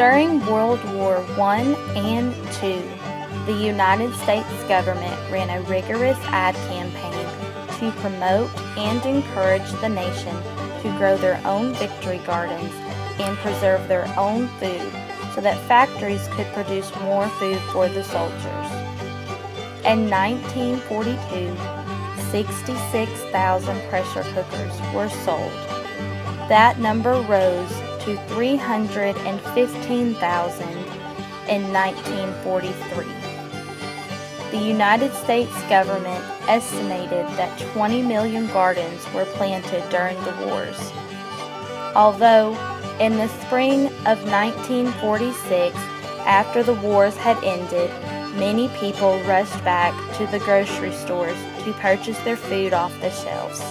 During World War I and II, the United States government ran a rigorous ad campaign to promote and encourage the nation to grow their own victory gardens and preserve their own food so that factories could produce more food for the soldiers. In 1942, 66,000 pressure cookers were sold. That number rose to 315,000 in 1943. The United States government estimated that 20 million gardens were planted during the wars. Although, in the spring of 1946, after the wars had ended, many people rushed back to the grocery stores to purchase their food off the shelves.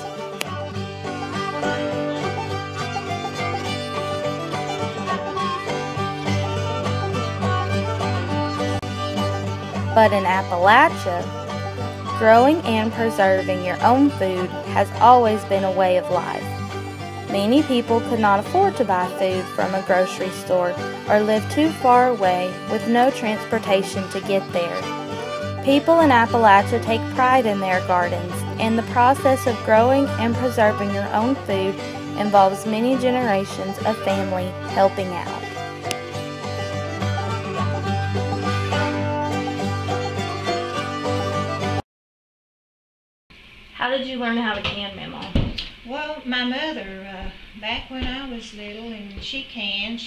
But in Appalachia, growing and preserving your own food has always been a way of life. Many people could not afford to buy food from a grocery store or live too far away with no transportation to get there. People in Appalachia take pride in their gardens, and the process of growing and preserving your own food involves many generations of family helping out. How did you learn how to can, Mama? Well, my mother, back when I was little, and she canned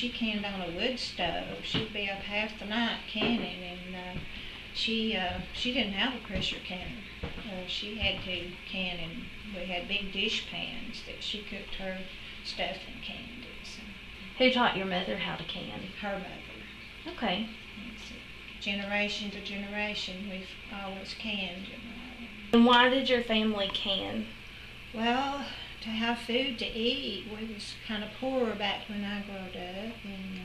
on a wood stove. She'd be up half the night canning, and she didn't have a pressure canner. She had to can, and we had big dish pans that she cooked her stuff and canned it. So. Who taught your mother how to can? Her mother. Okay. Generation to generation, we've always canned. And why did your family can? Well, to have food to eat. We was kind of poor back when I growed up, and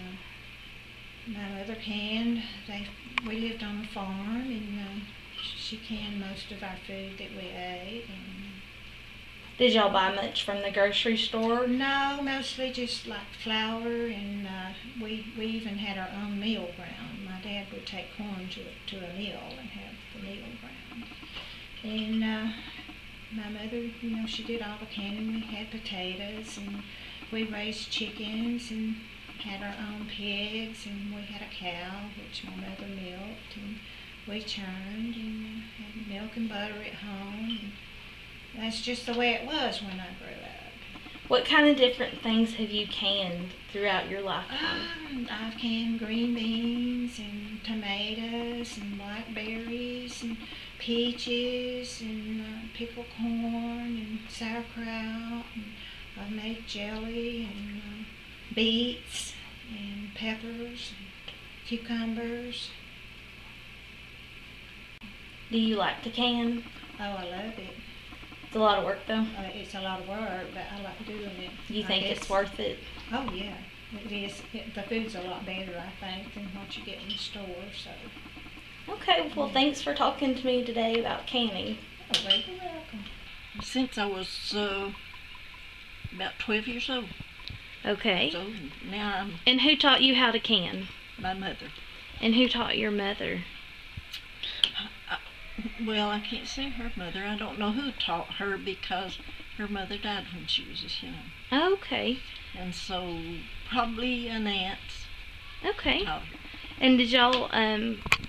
my mother canned. We lived on a farm, and she canned most of our food that we ate. And did y'all buy much from the grocery store? No, mostly just like flour, and we even had our own meal ground. My dad would take corn to a mill and have the meal ground. And my mother, she did all the canning. We had potatoes, and we raised chickens and had our own pigs, and we had a cow, which my mother milked, and we churned and had milk and butter at home. And that's just the way it was when I grew up. What kind of different things have you canned throughout your lifetime? I've canned green beans and tomatoes and blackberries and peaches and pickled corn and sauerkraut. And I've made jelly and beets and peppers and cucumbers. Do you like to can? Oh, I love it. It's a lot of work, though. It's a lot of work, but I like doing it. You think it's worth it? Oh, yeah. It is. The food's a lot better, I think, than what you get in the store, so. Okay, well, thanks for talking to me today about canning. Oh, well, you're welcome. Since I was about 12 years old. Okay. So now And who taught you how to can? My mother. And who taught your mother? Well, I can't say her mother. I don't know who taught her because her mother died when she was young. Okay. And so probably an aunt. Okay. Taught her. And did y'all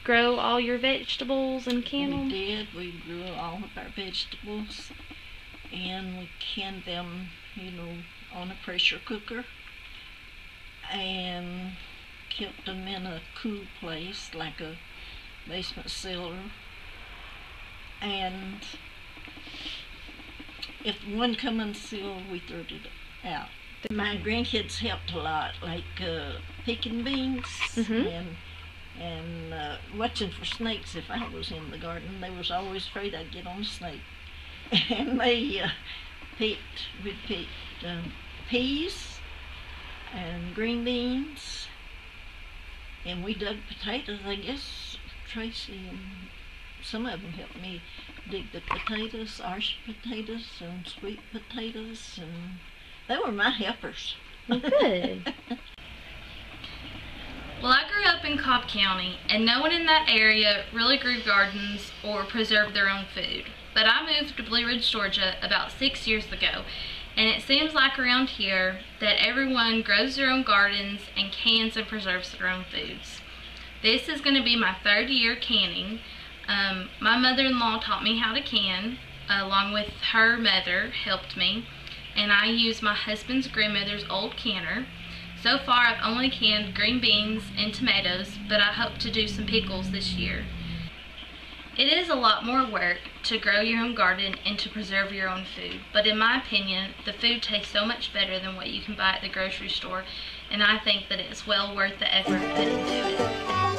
grow all your vegetables and can them? We did. We grew all of our vegetables, and we canned them, on a pressure cooker, and kept them in a cool place like a basement cellar. And if one come unsealed, we threw it out. My grandkids helped a lot, like picking beans and watching for snakes. If I was in the garden, they was always afraid I'd get on a snake. And they picked peas and green beans, and we dug potatoes. I guess Tracy and some of them helped me dig the potatoes, Irish potatoes and sweet potatoes, and they were my helpers. Good. in Cobb County, and no one in that area really grew gardens or preserved their own food. But I moved to Blue Ridge, Georgia about 6 years ago, and it seems like around here that everyone grows their own gardens and cans and preserves their own foods. This is going to be my 3rd year canning. My mother-in-law taught me how to can, along with her mother helped me, and I used my husband's grandmother's old canner. So far I've only canned green beans and tomatoes, but I hope to do some pickles this year. It is a lot more work to grow your own garden and to preserve your own food, but in my opinion, the food tastes so much better than what you can buy at the grocery store, and I think that it's well worth the effort put into it.